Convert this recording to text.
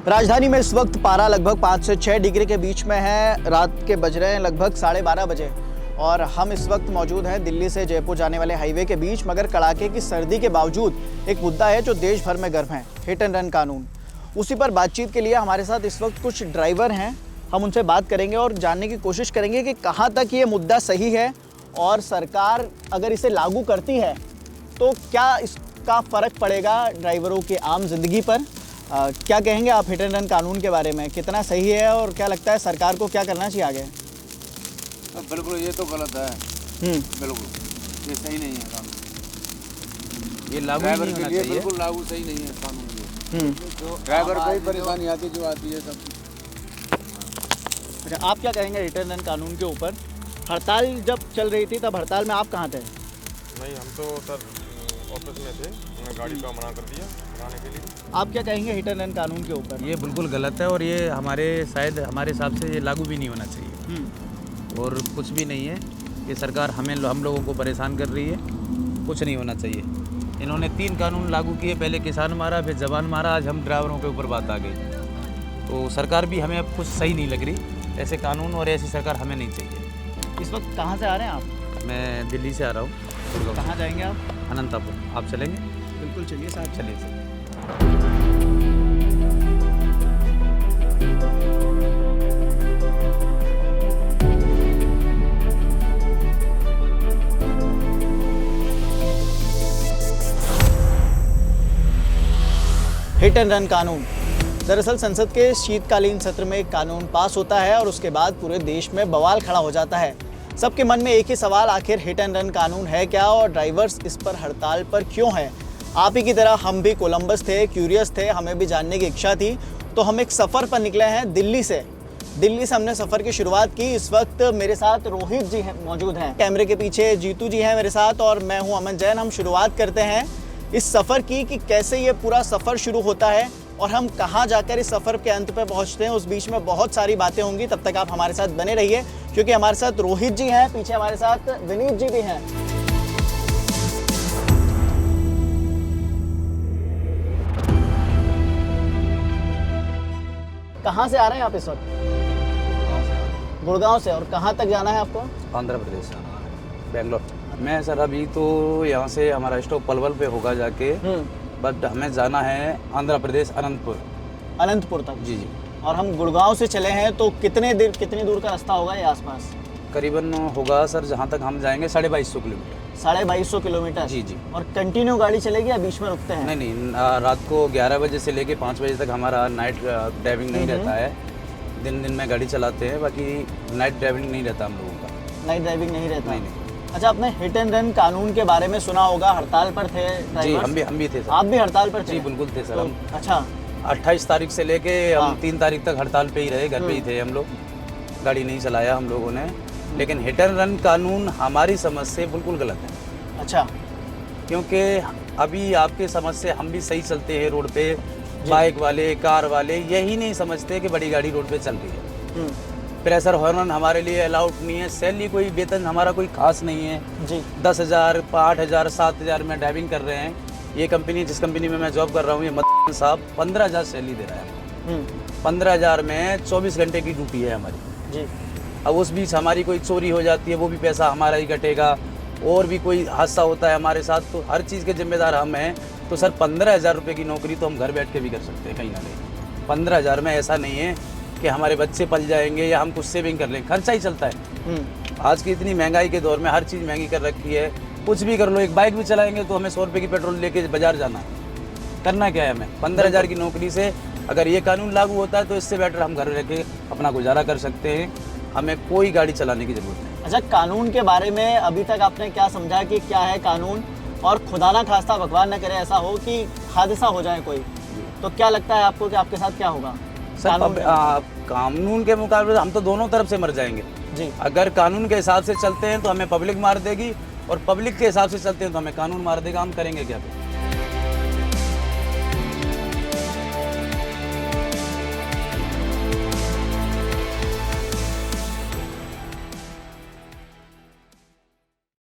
राजधानी में इस वक्त पारा लगभग 5 से 6 डिग्री के बीच में है। रात के बज रहे हैं लगभग 12:30 बजे और हम इस वक्त मौजूद हैं दिल्ली से जयपुर जाने वाले हाईवे के बीच। मगर कड़ाके की सर्दी के बावजूद एक मुद्दा है जो देश भर में गर्म है, हिट एंड रन कानून। उसी पर बातचीत के लिए हमारे साथ इस वक्त कुछ ड्राइवर हैं। हम उनसे बात करेंगे और जानने की कोशिश करेंगे कि कहाँ तक ये मुद्दा सही है और सरकार अगर इसे लागू करती है तो क्या इसका फ़र्क पड़ेगा ड्राइवरों की आम जिंदगी पर। क्या कहेंगे आप हिट एंड रन कानून के बारे में, कितना सही है और क्या लगता है सरकार को क्या करना चाहिए आगे? बिल्कुल ये तो गलत है। बिल्कुल ये सही नहीं है कानून। ये लागू नहीं होना चाहिए। बिल्कुल लागू सही नहीं है कानून। ये ड्राइवर को ही परेशानी आती जो आती है सब। अच्छा, आप क्या कहेंगे हिट एंड रन कानून के ऊपर? हड़ताल जब चल रही थी तब हड़ताल में आप कहाँ थे? नहीं, हम तो सर ऑफिस में थे, उन्होंने गाड़ी का मना कर दिया बनाने के लिए। आप क्या कहेंगे हिट एंड रन कानून के ऊपर? ये बिल्कुल गलत है और ये शायद हमारे हिसाब से ये लागू भी नहीं होना चाहिए। और कुछ भी नहीं है, ये सरकार हम लोगों को परेशान कर रही है, कुछ नहीं होना चाहिए। इन्होंने 3 कानून लागू किए, पहले किसान मारा, फिर जवान मारा, आज हम ड्राइवरों के ऊपर बात आ गई। तो सरकार भी हमें अब कुछ सही नहीं लग रही। ऐसे कानून और ऐसी सरकार हमें नहीं चाहिए। इस वक्त कहाँ से आ रहे हैं आप? मैं दिल्ली से आ रहा हूँ। कहाँ जाएंगे आप? अनंतपुर। आप चलेंगे? बिल्कुल चलिए साथ। चलिए सर। हिट एंड रन कानून दरअसल संसद के शीतकालीन सत्र में एक कानून पास होता है और उसके बाद पूरे देश में बवाल खड़ा हो जाता है। सबके मन में एक ही सवाल, आखिर हिट एंड रन कानून है क्या और ड्राइवर्स इस पर हड़ताल पर क्यों हैं? आप ही की तरह हम भी कोलंबस थे, क्यूरियस थे, हमें भी जानने की इच्छा थी, तो हम एक सफ़र पर निकले हैं दिल्ली से हमने सफ़र की शुरुआत की। इस वक्त मेरे साथ रोहित जी मौजूद हैं, कैमरे के पीछे जीतू जी हैं मेरे साथ और मैं हूं अमन जैन। हम शुरुआत करते हैं इस सफ़र की कि कैसे ये पूरा सफ़र शुरू होता है और हम कहाँ जाकर इस सफ़र के अंत पे पहुँचते हैं। उस बीच में बहुत सारी बातें होंगी, तब तक आप हमारे साथ बने रहिए क्योंकि हमारे साथ रोहित जी हैं, पीछे हमारे साथ विनीत जी भी हैं। कहाँ से आ रहे हैं आप इस वक्त? गुड़गांव से। और कहाँ तक जाना है आपको? आंध्र प्रदेश, बेंगलोर। मैं सर अभी तो यहाँ से हमारा स्टॉप पलवल पे होगा जाके, बट हमें जाना है आंध्र प्रदेश अनंतपुर तक। जी। और हम गुड़गांव से चले हैं तो कितनी दूर का रास्ता होगा ये आसपास? करीबन होगा सर, जहाँ तक हम जाएंगे 2250 किलोमीटर। 2250 किलोमीटर? जी। और कंटिन्यू गाड़ी चलेगी या बीच में रुकते हैं? नहीं, रात को 11 बजे से लेके 5 बजे तक हमारा नाइट ड्राइविंग नहीं रहता है। दिन में गाड़ी चलाते हैं, बाकी नाइट ड्राइविंग नहीं रहता हम लोगों का। नाइट ड्राइविंग नहीं रहता? नहीं। अच्छा, आपने हिट एंड रन कानून के बारे में सुना होगा, हड़ताल पर थे जी। हम भी थे सर। आप भी हड़ताल पर थे? जी बिल्कुल थे सर। हम अच्छा, 28 तारीख से लेके हम 3 तारीख तक हड़ताल पे ही रहे, घर पे ही थे हम लोग। गाड़ी नहीं चलाया हम लोगों ने। लेकिन हिट एंड रन कानून हमारी समझ से बिल्कुल गलत है। अच्छा। क्योंकि अभी आपके समझ से हम भी सही चलते हैं रोड पे, बाइक वाले, कार वाले यही नहीं समझते कि बड़ी गाड़ी रोड पे चल रही है। प्रेशर हॉर्न हमारे लिए अलाउड नहीं है। सैलरी कोई वेतन हमारा कोई खास नहीं है जी। 10,000, 8,000, 7,000 में ड्राइविंग कर रहे हैं। ये कंपनी, जिस कंपनी में मैं जॉब कर रहा हूँ, ये मत साहब 15,000 सैलरी दे रहा है। 15,000 में 24 घंटे की ड्यूटी है हमारी जी। अब उस बीच हमारी कोई चोरी हो जाती है, वो भी पैसा हमारा ही कटेगा। और भी कोई हादसा होता है हमारे साथ, तो हर चीज़ के जिम्मेदार हम हैं। तो सर 15,000 रुपये की नौकरी तो हम घर बैठ के भी कर सकते हैं कहीं ना कहीं। 15,000 में ऐसा नहीं है कि हमारे बच्चे पल जाएंगे या हम कुछ सेविंग कर लें, खर्चा ही चलता है। आज की इतनी महंगाई के दौर में हर चीज़ महंगी कर रखी है। कुछ भी कर लो, एक बाइक भी चलाएंगे तो हमें 100 रुपये की पेट्रोल लेके बाजार जाना है। करना क्या है हमें? 15,000 की नौकरी से अगर ये कानून लागू होता है तो इससे बेटर हम घर रह के अपना गुजारा कर सकते हैं। हमें कोई गाड़ी चलाने की ज़रूरत नहीं। अच्छा, कानून के बारे में अभी तक आपने क्या समझा कि क्या है कानून? और खुदा ना खास्ता, भगवान न करे ऐसा हो कि हादसा हो जाए कोई, तो क्या लगता है आपको कि आपके साथ क्या होगा? सर कानून के मुकाबले हम तो दोनों तरफ से मर जाएंगे जी। अगर कानून के हिसाब से चलते हैं तो हमें पब्लिक मार देगी और पब्लिक के हिसाब से चलते हैं तो हमें कानून मार देगा। हम करेंगे क्या?